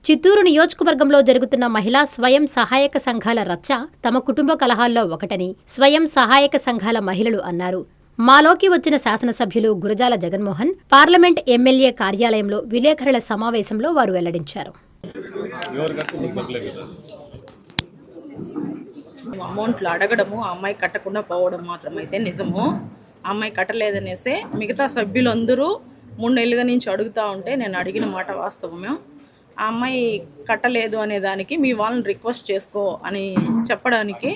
చిత్తూరు నియోజకవర్గంలో జరుగుతున్న మహిళా స్వయం సహాయక సంఘాల రచ్చ తమ కుటుంబ కలహాల్లో ఒకటని స్వయం సహాయక సంఘాల మహిళలు అన్నారు. మాలోకి వచ్చిన శాసనసభ్యులు గురజాల జగన్మోహన్ పార్లమెంట్ ఎమ్మెల్యే కార్యాలయంలో విలేకరుల సమావేశంలో వారు వెల్లడించారు. అమౌంట్లు అడగడము, ఆ అమ్మాయి కట్టకుండా పోవడం మాత్రమైతే నిజము. ఆ అమ్మాయి కట్టలేదనేసే మిగతా సభ్యులందరూ 3 నెలల నుంచి అడుగుతూ ఉంటే నేను అడిగిన మాట వాస్తవమే. ఆ అమ్మాయి కట్టలేదు అనే దానికి మీ వాళ్ళని రిక్వెస్ట్ చేసుకో అని చెప్పడానికి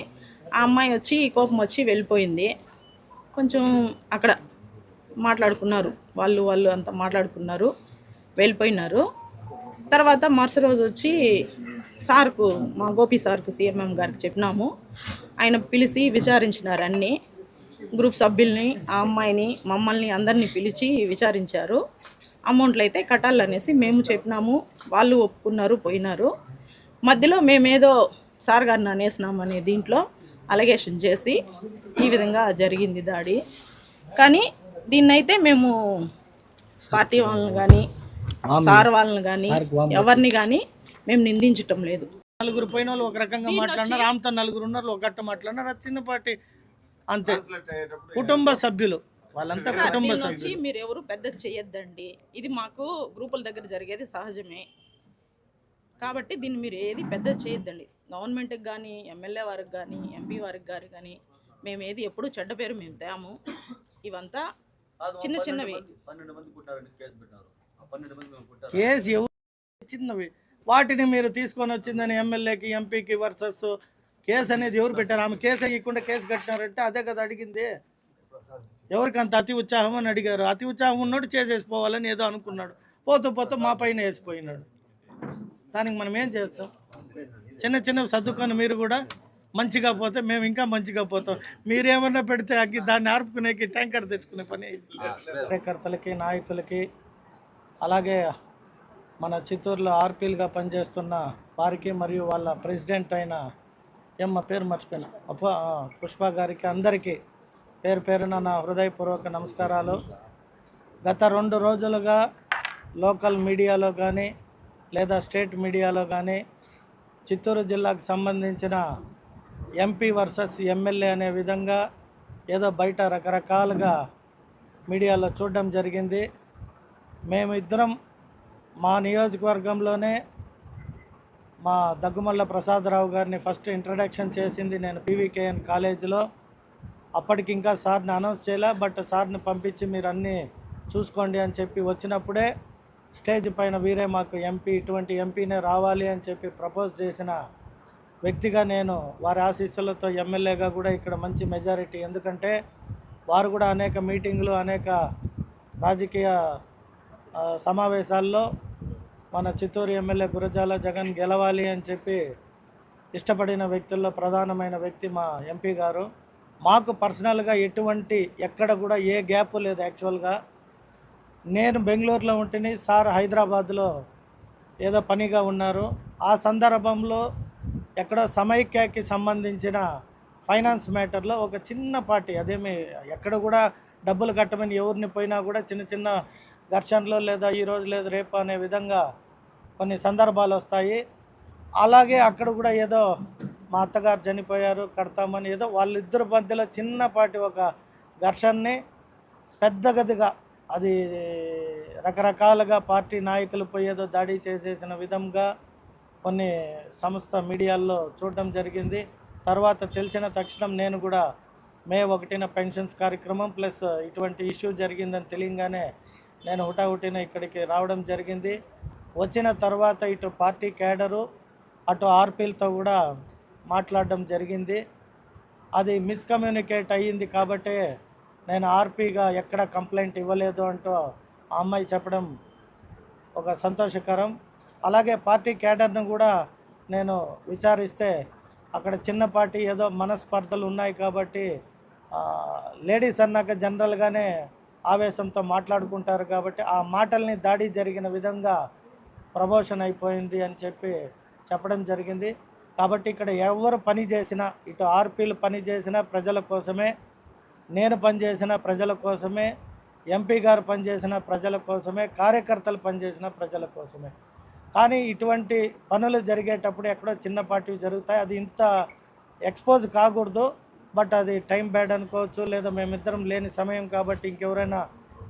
ఆ అమ్మాయి వచ్చి కోపం వచ్చి వెళ్ళిపోయింది. కొంచెం అక్కడ మాట్లాడుకున్నారు, వాళ్ళు అంతా మాట్లాడుకున్నారు, వెళ్ళిపోయినారు. తర్వాత మరుసటి రోజు వచ్చి సార్కు, మా గోపి సార్కు, సిఎంఎం గారికి చెప్పినాము. ఆయన పిలిచి విచారించినారు. అన్ని గ్రూప్ సభ్యుల్ని, ఆ అమ్మాయిని, మమ్మల్ని అందరినీ పిలిచి విచారించారు. అమౌంట్లు అయితే కట్టాలనేసి మేము చెప్పినాము. వాళ్ళు ఒప్పుకున్నారు, పోయినారు. మధ్యలో మేమేదో సార్ గారిని అనేసినామనే దీంట్లో అలిగేషన్ చేసి ఈ విధంగా జరిగింది దాడి. కానీ దీన్నైతే మేము పార్టీ వాళ్ళని కానీ సార్ వాళ్ళని కానీ ఎవరిని కానీ మేము నిందించటం లేదు. నలుగురు పోయిన వాళ్ళు ఒక రకంగా మాట్లాడినారు, ఆమెతో నలుగురు ఉన్నారు ఒక గట్ట మాట్లాడినారు. అది చిన్న పార్టీ అంతే, కుటుంబ సభ్యులు వాళ్ళంతా కుటుంబ సభ్యులు. మీరు ఎవరు పెద్ద చేయొద్దండి, ఇది మాకు గ్రూపుల దగ్గర జరిగేది సహజమే. కాబట్టి దీన్ని మీరు ఏది పెద్ద చేయొద్దండి. గవర్నమెంట్కి కానీ, ఎమ్మెల్యే వారికి కానీ, ఎంపీ వారికి కానీ మేము ఏది ఎప్పుడు చెడ్డ పేరు మేము తేము. ఇవంతా చిన్న చిన్నవి. కేసు ఎవరు చిన్నవి, వాటిని మీరు తీసుకొని వచ్చిందని ఎమ్మెల్యేకి, ఎంపీకి వర్సెస్ కేసు అనేది ఎవరు పెట్టారు? ఆమె కేసు అయ్యకుండా కేసు కట్టినారంటే అదే కదా అడిగింది. ఎవరికి అంత అతి ఉత్సాహం అని అడిగారు. అతి ఉత్సాహం ఉన్నోడు చేసేసిపోవాలని ఏదో అనుకున్నాడు, పోతూ మా పైన వేసిపోయినాడు. దానికి మనం ఏం చేస్తాం? చిన్నవి సర్దుకొని మీరు కూడా మంచిగా పోతే మేము ఇంకా మంచిగా పోతాం. మీరేమన్నా పెడితే అగ్గి దాన్ని ఆర్పుకునేకి ట్యాంకర్ తెచ్చుకునే పని. కార్యకర్తలకి, నాయకులకి, అలాగే మన చిత్తూరులో ఆర్పీలుగా పనిచేస్తున్న వారికి మరియు వాళ్ళ ప్రెసిడెంట్ అయిన పేరు మర్చిపోయిన పుష్ప గారికి, అందరికీ పేరు పేరున నా హృదయపూర్వక నమస్కారాలు. గత 2 రోజులుగా లోకల్ మీడియాలో కానీ లేదా స్టేట్ మీడియాలో కానీ చిత్తూరు జిల్లాకు సంబంధించిన ఎంపీ వర్సెస్ ఎమ్మెల్యే అనే విధంగా ఏదో బయట రకరకాలుగా మీడియాలో చూడడం జరిగింది. మేమిద్దరం మా నియోజకవర్గంలోనే మా దగ్గుమల్ల ప్రసాదరావు గారిని ఫస్ట్ ఇంట్రడక్షన్ చేసింది నేను పీవీకేఎన్ కాలేజీలో. అప్పటికి ఇంకా సార్ని అనౌన్స్ చేయలే, బట్ సార్ని పంపించి మీరు అన్నీ చూసుకోండి అని చెప్పి వచ్చినప్పుడే స్టేజ్ పైన వీరే మాకు ఎంపీ, ఇటువంటి ఎంపీనే రావాలి అని చెప్పి ప్రపోజ్ చేసిన వ్యక్తిగా నేను, వారి ఆశీస్సులతో ఎమ్మెల్యేగా కూడా ఇక్కడ మంచి మెజారిటీ. ఎందుకంటే వారు కూడా అనేక మీటింగులు, అనేక రాజకీయ సమావేశాల్లో మన చిత్తూరు ఎమ్మెల్యే గురజాల జగన్ గెలవాలి అని చెప్పి ఇష్టపడిన వ్యక్తుల్లో ప్రధానమైన వ్యక్తి మా ఎంపీ గారు. మాకు పర్సనల్గా ఎక్కడ కూడా ఏ గ్యాప్ లేదు. యాక్చువల్గా నేను బెంగళూరులో ఉంటేనే, సార్ హైదరాబాద్లో ఏదో పనిగా ఉన్నారు. ఆ సందర్భంలో ఎక్కడో సమైక్యకి సంబంధించిన ఫైనాన్స్ మ్యాటర్లో ఒక చిన్న పార్టీ, అదేమి ఎక్కడ కూడా డబ్బులు కట్టమని ఎవరిని పోయినా కూడా చిన్న ఘర్షణలో లేదా ఈరోజు లేదు రేపు అనే విధంగా కొన్ని సందర్భాలు వస్తాయి. అలాగే అక్కడ కూడా ఏదో మా అత్తగారు చనిపోయారు కడతామని ఏదో వాళ్ళిద్దరి మధ్యలో చిన్నపాటి ఒక ఘర్షణని పెద్ద గదిగా, అది రకరకాలుగా పార్టీ నాయకులు పోయేదో దాడి చేసేసిన విధంగా కొన్ని సంస్థ మీడియాల్లో చూడడం జరిగింది. తర్వాత తెలిసిన తక్షణం నేను కూడా మే 1న పెన్షన్స్ కార్యక్రమం ప్లస్ ఇటువంటి ఇష్యూ జరిగిందని తెలియగానే నేను హుటాహుటిన ఇక్కడికి రావడం జరిగింది. వచ్చిన తర్వాత ఇటు పార్టీ క్యాడరు, అటు ఆర్పీలతో కూడా మాట్లాడడం జరిగింది. అది మిస్కమ్యూనికేట్ అయ్యింది కాబట్టి నేను ఆర్పీగా ఎక్కడ కంప్లైంట్ ఇవ్వలేదు అంటూ ఆ అమ్మాయి చెప్పడం ఒక సంతోషకరం. అలాగే పార్టీ క్యాడర్ను కూడా నేను విచారిస్తే అక్కడ చిన్నపాటి ఏదో మనస్పర్ధలు ఉన్నాయి కాబట్టి లేడీస్ అన్నాక జనరల్గానే ఆవేశంతో మాట్లాడుకుంటారు కాబట్టి ఆ మాటల్ని దాడి జరిగిన విధంగా ప్రమోషన్ అయిపోయింది అని చెప్పి చెప్పడం జరిగింది. కాబట్టి ఇక్కడ ఎవరు పని చేసినా, ఇటు ఆర్పీలు పని చేసినా ప్రజల కోసమే, నేను పనిచేసిన ప్రజల కోసమే, ఎంపీ గారు పనిచేసిన ప్రజల కోసమే, కార్యకర్తలు పనిచేసిన ప్రజల కోసమే. కానీ ఇటువంటి పనులు జరిగేటప్పుడు ఎక్కడో చిన్నపాటివి జరుగుతాయి. అది ఇంత ఎక్స్పోజ్ కాకూడదు. బట్ అది టైం బ్యాడ్ అనుకోవచ్చు, లేదా మేమిద్దరం లేని సమయం కాబట్టి ఇంకెవరైనా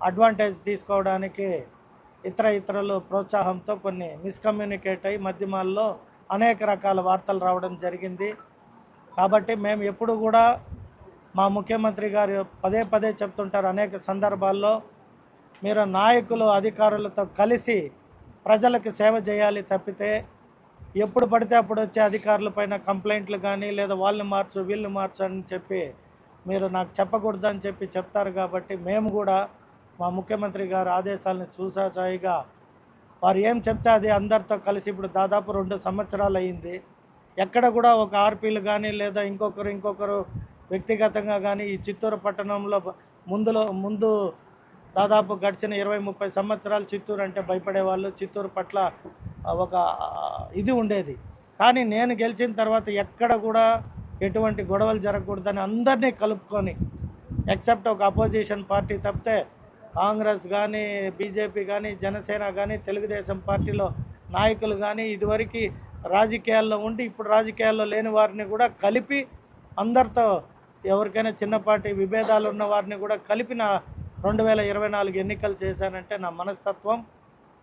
అడ్వాంటేజ్ తీసుకోవడానికి ఇతరులు ప్రోత్సాహంతో కొన్ని మిస్కమ్యూనికేట్ అయ్యి మధ్యమాల్లో అనేక రకాల వార్తలు రావడం జరిగింది. కాబట్టి మేము ఎప్పుడు కూడా మా ముఖ్యమంత్రి గారు పదే చెప్తుంటారు అనేక సందర్భాల్లో, మీరు నాయకులు అధికారులతో కలిసి ప్రజలకు సేవ చేయాలి తప్పితే ఎప్పుడు పడితే అప్పుడు వచ్చే అధికారులపైన కంప్లైంట్లు కానీ లేదా వాళ్ళని మార్చు వీళ్ళని మార్చు అని చెప్పి మీరు నాకు చెప్పకూడదని చెప్పి చెప్తారు. కాబట్టి మేము కూడా మా ముఖ్యమంత్రి గారి ఆదేశాలను చూసాచాయిగా వారు ఏం చెప్తే అది అందరితో కలిసి ఇప్పుడు దాదాపు 2 సంవత్సరాలు అయ్యింది. ఎక్కడ కూడా ఒక ఆర్పీలు కానీ లేదా ఇంకొకరు వ్యక్తిగతంగా కానీ ఈ చిత్తూరు పట్టణంలో ముందు దాదాపు గడిచిన 20-30 సంవత్సరాలు చిత్తూరు అంటే భయపడేవాళ్ళు, చిత్తూరు పట్ల ఒక ఇది ఉండేది. కానీ నేను గెలిచిన తర్వాత ఎక్కడ కూడా ఎటువంటి గొడవలు జరగకూడదని అందరినీ కలుపుకొని, ఎక్సెప్ట్ ఒక అపోజిషన్ పార్టీ తప్పితే కాంగ్రెస్ కానీ బీజేపీ కానీ జనసేన కానీ తెలుగుదేశం పార్టీలో నాయకులు కానీ ఇదివరకు రాజకీయాల్లో ఉండి ఇప్పుడు రాజకీయాల్లో లేని వారిని కూడా కలిపి అందరితో ఎవరికైనా చిన్నపాటి విభేదాలు ఉన్న వారిని కూడా కలిపి నా 2024 ఎన్నికలు చేశానంటే నా మనస్తత్వం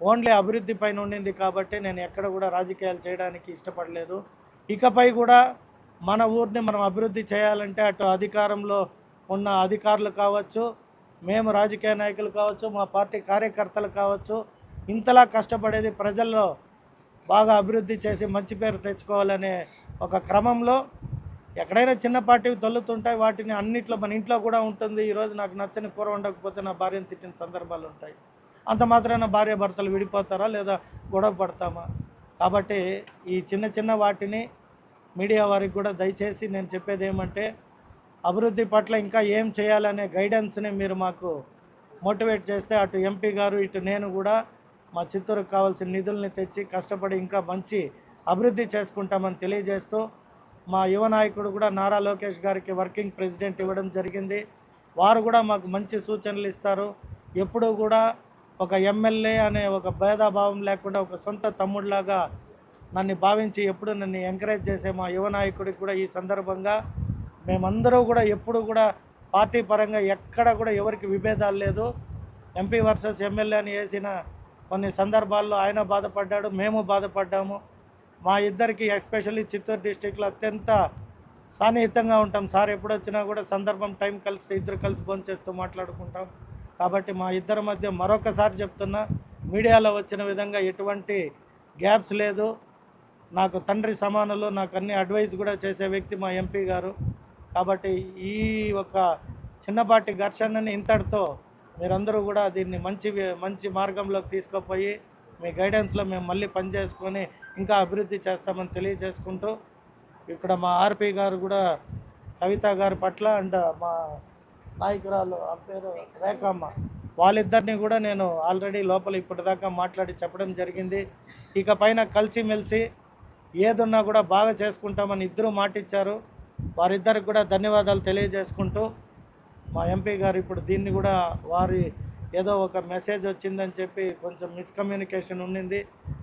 ఓన్లీ అభివృద్ధి పైన ఉండింది. కాబట్టి నేను ఎక్కడ కూడా రాజకీయాలు చేయడానికి ఇష్టపడలేదు. ఇకపై కూడా మన ఊరిని మనం అభివృద్ధి చేయాలంటే అటు అధికారంలో ఉన్న అధికారులు కావచ్చు, మేము రాజకీయ నాయకులు కావచ్చు, మా పార్టీ కార్యకర్తలు కావచ్చు, ఇంతలా కష్టపడేది ప్రజల్లో బాగా అభివృద్ధి చేసి మంచి పేరు తెచ్చుకోవాలనే ఒక క్రమంలో ఎక్కడైనా చిన్నపాటివి తొలుతుంటాయి. వాటిని అన్నిట్లో మన ఇంట్లో కూడా ఉంటుంది. ఈరోజు నాకు నచ్చని కూర ఉండకపోతే నా భార్యను తిట్టిన సందర్భాలు ఉంటాయి. అంత మాత్రాన భార్య భర్తలు విడిపోతారా లేదా గొడవ పడతామా? కాబట్టి ఈ చిన్న వాటిని మీడియా వారికి కూడా దయచేసి నేను చెప్పేది ఏమంటే, అభివృద్ధి పట్ల ఇంకా ఏం చేయాలనే గైడెన్స్ని మీరు మాకు మోటివేట్ చేస్తే అటు ఎంపీ గారు ఇటు నేను కూడా మా చిత్తూరుకు కావాల్సిన నిధుల్ని తెచ్చి కష్టపడి ఇంకా మంచి అభివృద్ధి చేసుకుంటామని తెలియజేస్తూ, మా యువ నాయకుడు కూడా నారా లోకేష్ గారికి వర్కింగ్ ప్రెసిడెంట్ ఇవ్వడం జరిగింది. వారు కూడా మాకు మంచి సూచనలు ఇస్తారు. ఎప్పుడూ కూడా ఒక ఎమ్మెల్యే అనే ఒక భేదాభావం లేకుండా ఒక సొంత తమ్ముడిలాగా నన్ను భావించి ఎప్పుడు నన్ను ఎంకరేజ్ చేసే మా యువ నాయకుడికి కూడా ఈ సందర్భంగా మేమందరూ కూడా ఎప్పుడు కూడా పార్టీ పరంగా ఎక్కడ కూడా ఎవరికి విభేదాలు లేదు. ఎంపీ వర్సెస్ ఎమ్మెల్యే అని వేసిన కొన్ని సందర్భాల్లో ఆయన బాధపడ్డాడు, మేము బాధపడ్డాము. మా ఇద్దరికి ఎస్పెషల్లీ చిత్తూరు డిస్టిక్లో అత్యంత సాన్నిహితంగా ఉంటాం. సార్ ఎప్పుడు వచ్చినా కూడా సందర్భం టైం కలిస్తే ఇద్దరు కలిసి భోంచేస్తూ మాట్లాడుకుంటాం. కాబట్టి మా ఇద్దరి మధ్య మరొకసారి చెప్తున్నా, మీడియాలో వచ్చిన విధంగా ఎటువంటి గ్యాప్స్ లేదు. నాకు తండ్రి సమానులు, నాకు అన్ని అడ్వైస్ కూడా చేసే వ్యక్తి మా ఎంపీ గారు. కాబట్టి ఈ ఒక చిన్నపాటి ఘర్షణని ఇంతటితో మీరందరూ కూడా దీన్ని మంచి మార్గంలోకి తీసుకుపోయి మీ గైడెన్స్లో మేము మళ్ళీ పనిచేసుకొని ఇంకా అభివృద్ధి చేస్తామని తెలియజేసుకుంటూ, ఇక్కడ మా ఆర్పీ గారు కూడా కవిత గారి పట్ల అండ్ మా నాయకురాలు ఆ పేరు రేఖమ్మ, వాళ్ళిద్దరిని కూడా నేను ఆల్రెడీ లోపల ఇప్పటిదాకా మాట్లాడి చెప్పడం జరిగింది. ఇక పైన కలిసిమెలిసి ఏదున్నా కూడా బాగా చేసుకుంటామని ఇద్దరు మాటిచ్చారు. వారిద్దరికి కూడా ధన్యవాదాలు తెలియజేసుకుంటూ, మా ఎంపీ గారు ఇప్పుడు దీన్ని కూడా వారి ఏదో ఒక మెసేజ్ వచ్చిందని చెప్పి కొంచెం మిస్కమ్యూనికేషన్ ఉండింది,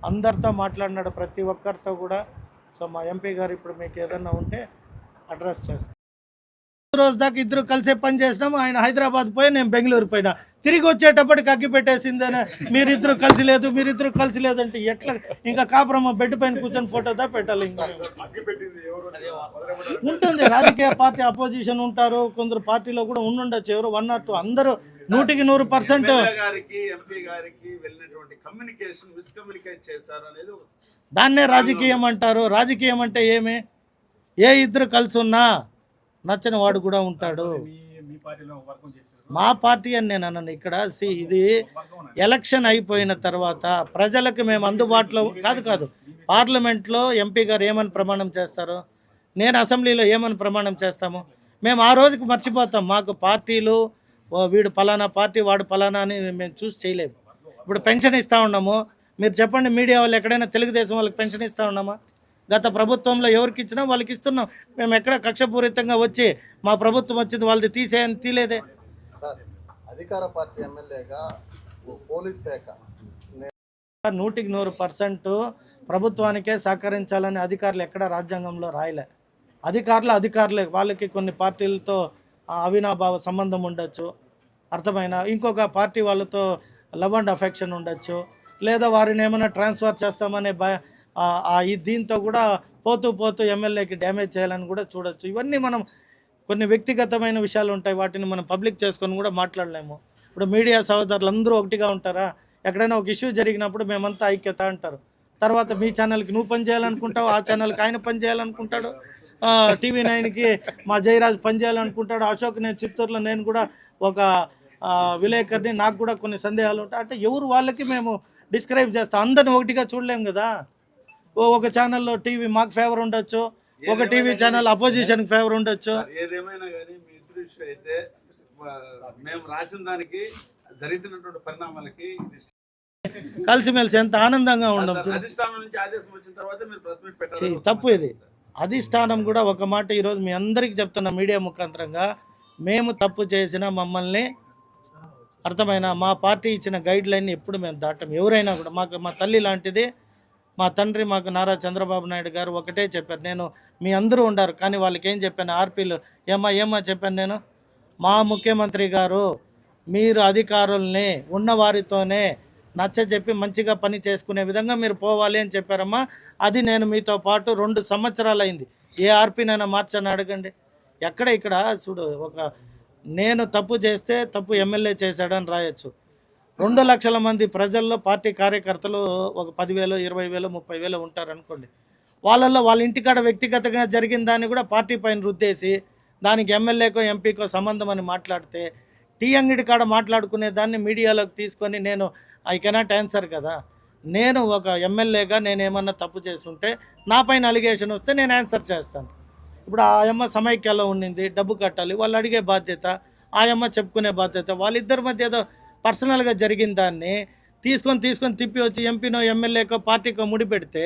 అందరితో మాట్లాడినాడు ప్రతి ఒక్కరితో కూడా. సో మా ఎంపీ గారు ఇప్పుడు మీకు ఏదన్నా ఉంటే అడ్రస్ చేస్తాను. రోజు దాకా ఇద్దరు కలిసే పని చేసినాము. ఆయన హైదరాబాద్ పోయి నేను బెంగళూరు పోయినా. తిరిగి వచ్చేటప్పటికి అగ్గి పెట్టేసిందనే మీరిద్దరు కలిసి లేదంటే ఎట్లా? ఇంకా కాపురమ్మ బెడ్ పైన కూర్చొని ఫోటోదా పెట్టాలి. ఇంకా ఉంటుంది, రాజకీయ పార్టీ అపోజిషన్ ఉంటారు, కొందరు పార్టీలో కూడా ఉండుండొచ్చు, ఎవరు 1 or 2, అందరూ 100% దాన్నే రాజకీయం అంటారు. రాజకీయం అంటే ఏమి? ఏ ఇద్దరు కలిసి ఉన్నా నచ్చని వాడు కూడా ఉంటాడు. మా పార్టీ అని నేను అన్నాను. ఇక్కడ ఇది ఎలక్షన్ అయిపోయిన తర్వాత ప్రజలకు మేము అందుబాటులో కాదు పార్లమెంట్లో ఎంపీ గారు ఏమని ప్రమాణం చేస్తారు, నేను అసెంబ్లీలో ఏమని ప్రమాణం చేస్తాము? మేము ఆ రోజుకి మర్చిపోతాం. మాకు పార్టీలు వీడు పలానా పార్టీ వాడు పలానా అని మేము చూసి చేయలేము. ఇప్పుడు పెన్షన్ ఇస్తూ ఉన్నాము, మీరు చెప్పండి, మీడియా వాళ్ళు ఎక్కడైనా తెలుగుదేశం వాళ్ళకి పెన్షన్ ఇస్తూ ఉన్నామా? గత ప్రభుత్వంలో ఎవరికి ఇచ్చినా వాళ్ళకి ఇస్తున్నాం. మేము ఎక్కడ కక్షపూరితంగా వచ్చి మా ప్రభుత్వం వచ్చింది వాళ్ళది తీసేయని తీలేదే. అధికార పార్టీ ఎమ్మెల్యేగా పోలీస్ శాఖ 100% ప్రభుత్వానికే సహకరించాలని అధికారులు ఎక్కడ రాజ్యాంగంలో రాయలే. అధికారులే వాళ్ళకి కొన్ని పార్టీలతో అవినాభావ సంబంధం ఉండొచ్చు, అర్థమైనా ఇంకొక పార్టీ వాళ్ళతో లవ్ అండ్ అఫెక్షన్ ఉండొచ్చు, లేదా వారిని ఏమైనా ట్రాన్స్ఫర్ చేస్తామనే దీంతో కూడా పోతూ ఎమ్మెల్యేకి డ్యామేజ్ చేయాలని కూడా చూడొచ్చు. ఇవన్నీ మనం కొన్ని వ్యక్తిగతమైన విషయాలు ఉంటాయి, వాటిని మనం పబ్లిక్ చేసుకొని కూడా మాట్లాడలేము. ఇప్పుడు మీడియా సోదరులు అందరూ ఒకటిగా ఉంటారా? ఎక్కడైనా ఒక ఇష్యూ జరిగినప్పుడు మేమంతా ఐక్యత అంటారు, తర్వాత మీ ఛానల్కి నువ్వు పని చేయాలనుకుంటావు, ఆ ఛానల్కి ఆయన పని చేయాలనుకుంటాడు, TV9కి మా జయరాజ్ పని చేయాలనుకుంటాడు, అశోక్ నేను చిత్తూరులో నేను కూడా ఒక విలేకరిని, నాకు కూడా కొన్ని సందేహాలు ఉంటాయి. అంటే ఎవరు వాళ్ళకి మేము డిస్క్రైబ్ చేస్తాం, అందరిని ఒకటిగా చూడలేము కదా. ఒక ఛానల్లో టీవీ మాకు ఫేవర్ ఉండొచ్చు, ఒక టీవీ ఛానల్ అపోజిషన్కి ఫేవర్ ఉండొచ్చు. ఏదేమైనా కానీ మీ ఇద్దరు ఇష్యూ అయితే మేము రాసిన దానికి జరిగినటువంటి పరిణామాలకి కలిసిమెలిసి ఎంత ఆనందంగా ఉండొచ్చు. అధిష్టానం నుంచి ఆదేశం వచ్చిన తర్వాత మీరు ప్రెస్ మీట్ పెట్టాలి, తప్పు ఇది. అధిష్టానం కూడా ఒక మాట ఈరోజు మీ అందరికీ చెప్తున్న మీడియా ముఖాంతరంగా, మేము తప్పు చేసినా మమ్మల్ని అర్థమైన మా పార్టీ ఇచ్చిన గైడ్ లైన్ ఎప్పుడు మేము దాటం. ఎవరైనా కూడా మా తల్లి లాంటిది, మా తండ్రి మాకు నారా చంద్రబాబు నాయుడు గారు ఒకటే చెప్పారు. నేను మీ అందరూ ఉండారు కానీ వాళ్ళకి ఏం చెప్పాను, ఆర్పీలు ఏమా చెప్పాను నేను, మా ముఖ్యమంత్రి గారు మీరు అధికారుల్ని ఉన్నవారితోనే నచ్చజెప్పి మంచిగా పని చేసుకునే విధంగా మీరు పోవాలి అని చెప్పారమ్మా. అది నేను మీతో పాటు 2 సంవత్సరాలు అయింది. ఏ ఆర్పీనైనా మార్చని అడగండి. ఇక్కడ చూడు, నేను తప్పు చేస్తే తప్పు ఎమ్మెల్యే చేశాడని రాయొచ్చు. 2 లక్షల మంది ప్రజల్లో పార్టీ కార్యకర్తలు ఒక 10,000, 20,000, 30,000 ఉంటారనుకోండి. వాళ్ళ ఇంటికాడ వ్యక్తిగతంగా జరిగిన దాన్ని కూడా పార్టీ పైన రుద్దేసి దానికి ఎమ్మెల్యేకో ఎంపీకో సంబంధం అని మాట్లాడితే, టీ అంగడి కాడ మాట్లాడుకునే దాన్ని మీడియాలోకి తీసుకొని నేను ఐ కెనాట్ ఆన్సర్ కదా. నేను ఒక ఎమ్మెల్యేగా నేను ఏమన్నా తప్పు చేస్తుంటే నా పైన అలిగేషన్ వస్తే నేను ఆన్సర్ చేస్తాను. ఇప్పుడు ఆ అమ్మ సమైక్యలో ఉండింది, డబ్బు కట్టాలి, వాళ్ళు అడిగే బాధ్యత, ఆ అమ్మ చెప్పుకునే బాధ్యత. వాళ్ళిద్దరి మధ్య ఏదో పర్సనల్గా జరిగిన దాన్ని తీసుకొని తిప్పి వచ్చి ఎంపీనో ఎమ్మెల్యేకో పార్టీకో ముడిపెడితే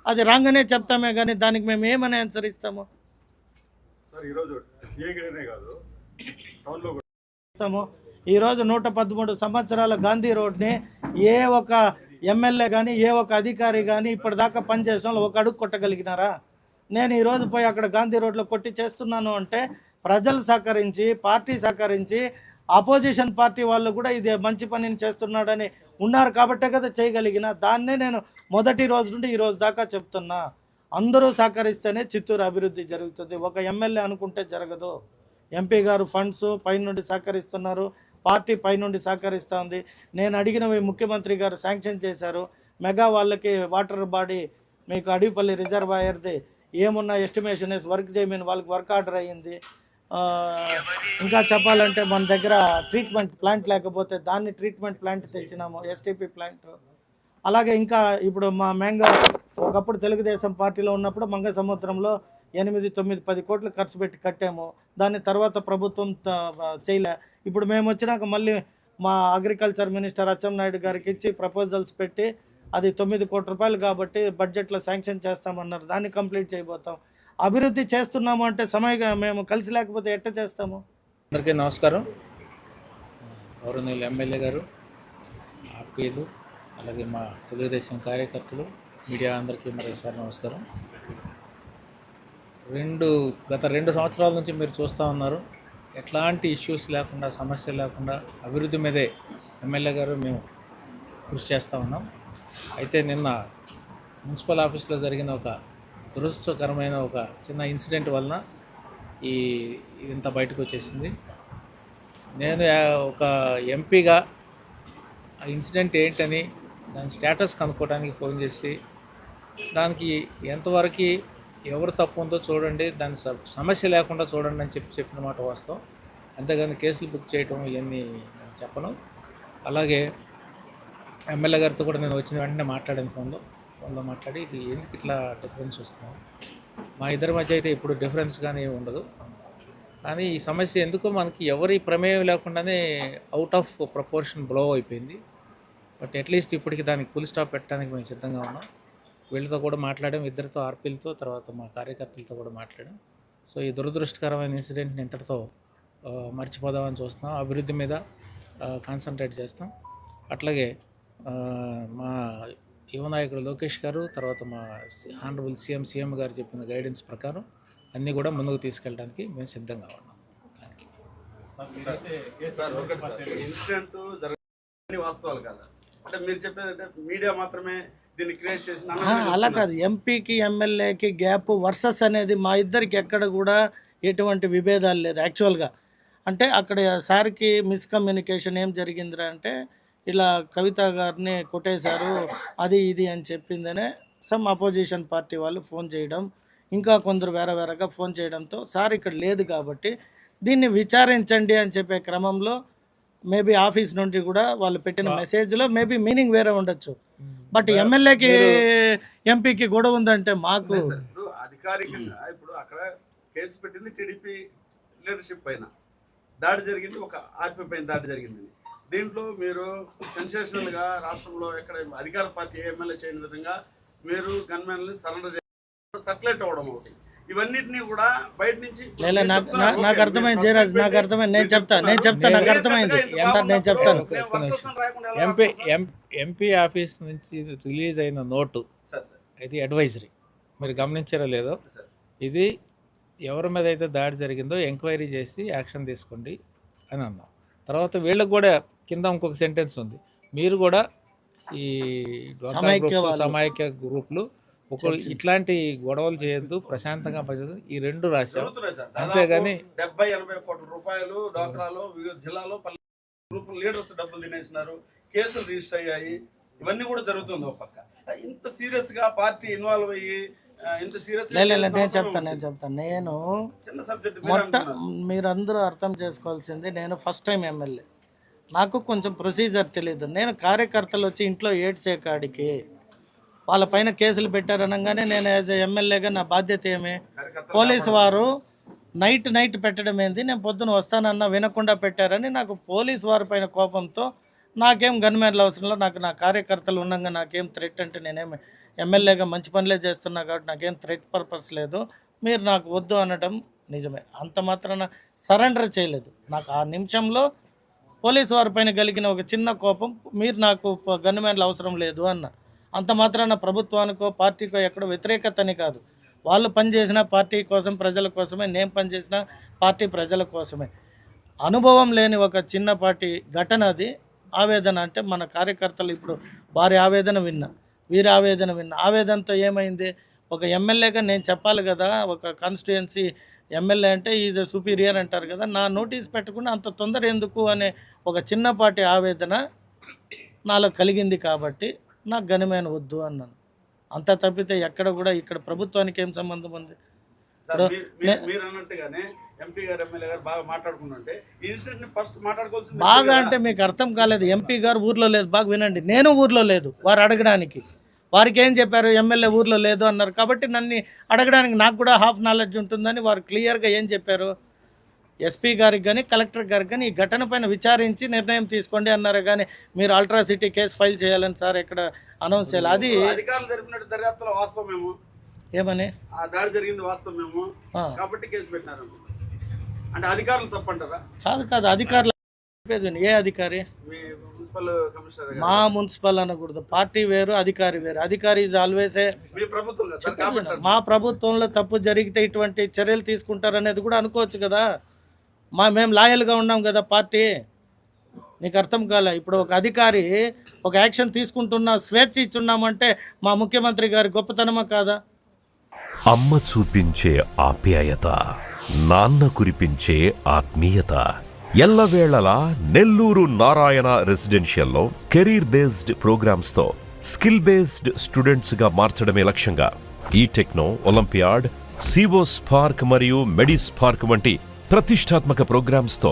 అది రాంగనే చెప్తామే కానీ దానికి మేము ఏమని ఆన్సర్ ఇస్తాము? ఈరోజు 113 సంవత్సరాల గాంధీ రోడ్ని ఏ ఒక ఎమ్మెల్యే కానీ ఏ ఒక అధికారి కానీ ఇప్పటిదాకా పనిచేసిన వాళ్ళు ఒక అడుగు కొట్టగలిగినారా? నేను ఈరోజు పోయి అక్కడ గాంధీ రోడ్లో కొట్టి చేస్తున్నాను అంటే ప్రజలు సహకరించి, పార్టీ సహకరించి, అపోజిషన్ పార్టీ వాళ్ళు కూడా ఇది మంచి పనిని చేస్తున్నాడని ఉన్నారు కాబట్టే కదా చేయగలిగిన. దాన్నే నేను మొదటి రోజు నుండి ఈ రోజు దాకా చెప్తున్నా. అందరూ సహకరిస్తేనే చిత్తూరు అభివృద్ధి జరుగుతుంది. ఒక ఎమ్మెల్యే అనుకుంటే జరగదు. ఎంపీ గారు ఫండ్స్ పైనుండి సహకరిస్తున్నారు, పార్టీ పైనుండి సహకరిస్తుంది. నేను అడిగినవి ముఖ్యమంత్రి గారు శాంక్షన్ చేశారు. మెగా వాళ్ళకి వాటర్ బాడీ మీకు అడవిపల్లి రిజర్వాయర్ది ఏమున్నా ఎస్టిమేషన్ వేసి వర్క్ చేయమని వాళ్ళకి వర్క్ ఆర్డర్ అయ్యింది. ఇంకా చెప్పాలంటే మన దగ్గర ట్రీట్మెంట్ ప్లాంట్ లేకపోతే దాన్ని ట్రీట్మెంట్ ప్లాంట్ తెచ్చినాము, STP ప్లాంట్. అలాగే ఇంకా ఇప్పుడు మా ఒకప్పుడు తెలుగుదేశం పార్టీలో ఉన్నప్పుడు మంగ సముద్రంలో 8, 9, 10 కోట్లు ఖర్చు పెట్టి కట్టాము. దాన్ని తర్వాత ప్రభుత్వం చేయలే. ఇప్పుడు మేము వచ్చినాక మళ్ళీ మా అగ్రికల్చర్ మినిస్టర్ అచ్చెన్నాయుడు గారికి ఇచ్చి ప్రపోజల్స్ పెట్టి అది 9 కోట్ల రూపాయలు కాబట్టి బడ్జెట్లో శాంక్షన్ చేస్తామన్నారు, దాన్ని కంప్లీట్ చేయబోతాం. అభివృద్ధి చేస్తున్నాము అంటే మేము కలిసి లేకపోతే ఎట్ట చేస్తాము? అందరికీ నమస్కారం. గౌరవనీయులు ఎమ్మెల్యే గారు, ఆర్పీలు, అలాగే మా తెలుగుదేశం కార్యకర్తలు, మీడియా అందరికీ మరొకసారి నమస్కారం. గత 2 సంవత్సరాల నుంచి మీరు చూస్తూ ఉన్నారు, ఎట్లాంటి ఇష్యూస్ లేకుండా, సమస్య లేకుండా అభివృద్ధి మీదే ఎమ్మెల్యే గారు మేము కృషి చేస్తూ ఉన్నాం. అయితే నిన్న మున్సిపల్ ఆఫీస్లో జరిగిన ఒక దురదృష్టకరమైన ఒక చిన్న ఇన్సిడెంట్ వలన ఇదంతా బయటకు వచ్చేసింది. నేను ఒక ఎంపీగా ఆ ఇన్సిడెంట్ ఏంటని దాని స్టేటస్ కనుక్కోవడానికి ఫోన్ చేసి దానికి ఎంతవరకు ఎవరు తప్పు ఉందో చూడండి, దాని సమస్య లేకుండా చూడండి అని చెప్పిన మాట వాస్తవం. అంతేగాని కేసులు బుక్ చేయటం ఇవన్నీ నేను చెప్పను. అలాగే ఎమ్మెల్యే గారితో కూడా నేను వచ్చిన వెంటనే మాట్లాడాను, ఫోన్లో మాట్లాడి ఇది ఎందుకు ఇట్లా డిఫరెన్స్ వస్తుంది, మా ఇద్దరి మధ్య అయితే ఇప్పుడు డిఫరెన్స్ కానీ ఉండదు, కానీ ఈ సమస్య ఎందుకో మనకి ఎవరి ప్రమేయం లేకుండానే అవుట్ ఆఫ్ ప్రపోర్షన్ బ్లో అయిపోయింది. బట్ అట్లీస్ట్ ఇప్పటికి దానికి ఫుల్ స్టాప్ పెట్టడానికి మేము సిద్ధంగా ఉన్నాం. వీళ్ళతో కూడా మాట్లాడాం, ఇద్దరితో ఆర్పీలతో, తర్వాత మా కార్యకర్తలతో కూడా మాట్లాడాం. సో ఈ దురదృష్టకరమైన ఇన్సిడెంట్ని ఇంతటితో మర్చిపోదామని చూస్తున్నాం. అభివృద్ధి మీద కాన్సన్ట్రేట్ చేస్తాం. అట్లాగే మా యువ నాయకుడు లోకేష్ గారు, తర్వాత మా హానరబుల్ సీఎం గారు చెప్పిన గైడెన్స్ ప్రకారం అన్నీ కూడా ముందుకు తీసుకెళ్ళడానికి మేము సిద్ధంగా ఉన్నాం. Thank you. సార్ ఇన్సిడెంట్ జరగని వాస్తవాలు కదా, అంటే మీరు చెప్పేది అంటే మీడియా మాత్రమే దీన్ని క్రియేట్ చేసి అలా కాదు. ఎంపీకి ఎమ్మెల్యేకి గ్యాప్ వర్సెస్ అనేది మా ఇద్దరికి ఎక్కడ కూడా ఎటువంటి విభేదాలు లేదు యాక్చువల్గా. అంటే అక్కడ సార్కి మిస్కమ్యూనికేషన్ ఏం జరిగిందిరా అంటే, ఇలా కవిత గారిని కొట్టేశారు అది ఇది అని చెప్పిందనే సమ్ అపోజిషన్ పార్టీ వాళ్ళు ఫోన్ చేయడం, ఇంకా కొందరు వేరేగా ఫోన్ చేయడంతో సార్ ఇక్కడ లేదు కాబట్టి దీన్ని విచారించండి అని చెప్పే క్రమంలో మేబీ ఆఫీస్ నుండి కూడా వాళ్ళు పెట్టిన మెసేజ్లో మేబీ మీనింగ్ వేరే ఉండొచ్చు. బట్ ఎమ్మెల్యేకి ఎంపీకి గొడవ ఉందంటే మాకు అధికారికంగా ఇప్పుడు అక్కడ కేసు పెట్టింది టీడీపీ లీడర్షిప్ పైన దాడి జరిగింది, ఒక ఆర్పీ పైన దాడి జరిగింది. దీంట్లో మీరు సెన్సేషనల్గా రాష్ట్రంలో ఎక్కడ అధికార పార్టీ ఎమ్మెల్యే చేయని విధంగా మీరు గన్మెన్లు సరెండర్ చేయడం, సర్క్యులేట్ అవ్వడం ఒకటి, ఇవన్నిటినీ కూడా బయట నుంచి నాకు అర్థమైంది జయరాజ్, నాకు అర్థమైంది. నేను చెప్తా నాకు అర్థమైంది సార్, నేను చెప్తాను. ఎంపీ ఆఫీస్ నుంచి రిలీజ్ అయిన నోటు ఇది అడ్వైజరీ, మీరు గమనించారో లేదో. ఇది ఎవరి మీద అయితే దాడి జరిగిందో ఎంక్వైరీ చేసి యాక్షన్ తీసుకోండి అని అన్నాం. తర్వాత వీళ్ళకి కూడా కింద ఇంకొక సెంటెన్స్ ఉంది, మీరు కూడా ఈ సమైక్య గ్రూపులు ఒక ఇట్లాంటి గొడవలు చేయొద్దు, ప్రశాంతంగా పనిచేయదు, ఈ రెండు రాశారు. అంతేగాని 70-80 కోట్ల రూపాయలు డోక్రాలో వివిధ జిల్లాలో గ్రూప్ లీడర్స్ డబ్బులు తినేసినారు, కేసులు రిజిస్టర్ అయ్యాయి, ఇవన్నీ కూడా జరుగుతుంది. ఒక పక్క ఇంత సీరియస్ గా పార్టీ ఇన్వాల్వ్ అయ్యి ఇంత సీరియస్ నేను చెప్తాను. నేను చిన్న సబ్జెక్ట్ మీరందరూ అర్థం చేసుకోవాల్సింది, నేను ఫస్ట్ టైం ఎమ్మెల్యే, నాకు కొంచెం ప్రొసీజర్ తెలియదు. నేను కార్యకర్తలు వచ్చి ఇంట్లో ఏడ్చే కాడికి వాళ్ళ పైన కేసులు పెట్టారనగానే నేను యాజ్ ఎమ్మెల్యేగా నా బాధ్యత ఏమి? పోలీసు వారు నైట్ పెట్టడం ఏంది, నేను పొద్దున వస్తానన్నా వినకుండా పెట్టారని నాకు పోలీసు వారి పైన కోపంతో, నాకేం గన్మెన్లు అవసరంలో, నాకు నా కార్యకర్తలు ఉండగా నాకేం థ్రెట్ అంటే, నేనేమి ఎమ్మెల్యేగా మంచి పనులే చేస్తున్నా కాబట్టి నాకేం థ్రెట్ పర్పస్ లేదు, మీరు నాకు వద్దు అనడం నిజమే. అంత మాత్రాన సరెండర్ చేయలేదు. నాకు ఆ నిమిషంలో పోలీసు వారి పైన కలిగిన ఒక చిన్న కోపం, మీరు నాకు గన్మెన్లు అవసరం లేదు అన్న. అంత మాత్రాన ప్రభుత్వానికో పార్టీకో ఎక్కడో వ్యతిరేకతని కాదు. వాళ్ళు పనిచేసిన పార్టీ కోసం, ప్రజల కోసమే, నేను పనిచేసిన పార్టీ ప్రజల కోసమే. అనుభవం లేని ఒక చిన్నపాటి ఘటన అది. ఆవేదన అంటే మన కార్యకర్తలు ఇప్పుడు వారి ఆవేదన విన్నా, వీరి ఆవేదన విన్నా. ఆవేదనతో ఏమైంది, ఒక ఎమ్మెల్యేగా నేను చెప్పాలి కదా, ఒక కాన్స్టిట్యుయెన్సీ ఎమ్మెల్యే అంటే ఈజ్ ఎ సుపీరియర్ అంటారు కదా, నా నోటీస్ పెట్టకుండా అంత తొందర ఎందుకు అనే ఒక చిన్నపాటి ఆవేదన నాలో కలిగింది కాబట్టి నాకు గనిమైన వద్దు అన్నాను. అంతా తప్పితే ఎక్కడ కూడా ఇక్కడ ప్రభుత్వానికి ఏం సంబంధం ఉంది? మీరు అన్నట్టుగానే ఎంపీ గారు ఎమ్మెల్యే గారు బాగా మాట్లాడుకుంటుంటే ఈ ఇన్సిడెంట్ ని ఫస్ట్ మాట్లాడుకోవాల్సింది. బాగా అంటే మీకు అర్థం కాలేదు. ఎంపీ గారు ఊర్లో లేదు, బాగా వినండి. నేను ఊర్లో లేదు, వారు అడగడానికి. వారికి ఏం చెప్పారు, ఎమ్మెల్యే ఊర్లో లేదు అన్నారు కాబట్టి నన్ను అడగడానికి నాకు కూడా హాఫ్ నాలెడ్జ్ ఉంటుందని వారు క్లియర్గా ఏం చెప్పారు, ఎస్పీ గారికి కానీ కలెక్టర్ గారికి కానీ ఈ ఘటన పైన విచారించి నిర్ణయం తీసుకోండి అన్నారు. కానీ మీరు అల్ట్రాసిటీ కేసు ఫైల్ చేయాలని సార్ ఇక్కడ అనౌన్స్ చేయాలి. అది అధికారులు జరిపినట్టు దర్యాప్తులో వాస్తవమేమో, ఏమని ఆ దాడి జరిగింది వాస్తవమేమో కాబట్టి కేసు పెట్టినారు అంటే అధికారులు తప్పంటారా? కాదు, అధికారులు ఏ అధికారి? మా మున్సిపల్ అనకూడదు, పార్టీ వేరు, అధికారి వేరు. అధికారి ఈజ్ ఆల్వేస్ మా ప్రభుత్వంలో తప్పు జరిగితే ఇటువంటి చర్యలు తీసుకుంటారనేది కూడా అనుకోవచ్చు కదా. మేము లాయల్గా ఉన్నాం కదా పార్టీ. నీకు అర్థం కాలే. ఇప్పుడు ఒక అధికారి ఒక యాక్షన్ తీసుకుంటున్నా, స్వేచ్ఛ ఇచ్చున్నామంటే మా ముఖ్యమంత్రి గారి గొప్పతనమా కాదా? అమ్మ చూపించే ఆప్యాయత, నాన్న కురిపించే ఆత్మీయత. ఎల్లవేళలా నెల్లూరు నారాయణ రెసిడెన్షియల్లో కెరీర్ బేస్డ్ ప్రోగ్రామ్స్తో స్కిల్ బేస్డ్ స్టూడెంట్స్గా మార్చడమే లక్ష్యంగా ఈ టెక్నో, ఒలింపియాడ్, సివో స్పార్క్ మరియు మెడి స్పార్క్ వంటి ప్రతిష్టాత్మక ప్రోగ్రామ్స్తో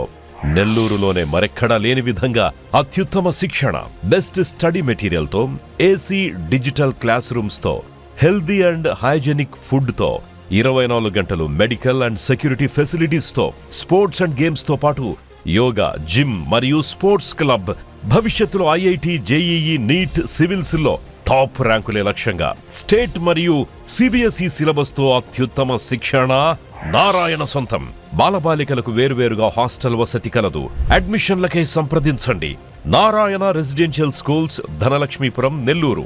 నెల్లూరులోనే మరెక్కడా లేని విధంగా అత్యుత్తమ శిక్షణ, బెస్ట్ స్టడీ మెటీరియల్తో, ఏసీ డిజిటల్ క్లాస్ రూమ్స్తో, హెల్దీ అండ్ హైజెనిక్ ఫుడ్తో, 24 గంటలు మెడికల్ అండ్ సెక్యూరిటీ ఫెసిలిటీస్తో, స్పోర్ట్స్ అండ్ గేమ్స్తో పాటు యోగా, జిమ్ మరియు స్పోర్ట్స్ క్లబ్. భవిష్యత్తులో ఐఐటి, జేఈఈ, నీట్, సివిల్స్లో టాప్ ర్యాంకులే లక్ష్యంగా స్టేట్ మరియు సిబిఎస్ఈ సిలబస్తో అత్యుత్తమ శిక్షణ నారాయణ సొంతం. బాలబాలికలకు వేరువేరుగా హాస్టల్ వసతి కలదు. అడ్మిషన్లకై సంప్రదించండి నారాయణ రెసిడెన్షియల్ స్కూల్స్, ధనలక్ష్మీపురం, నెల్లూరు.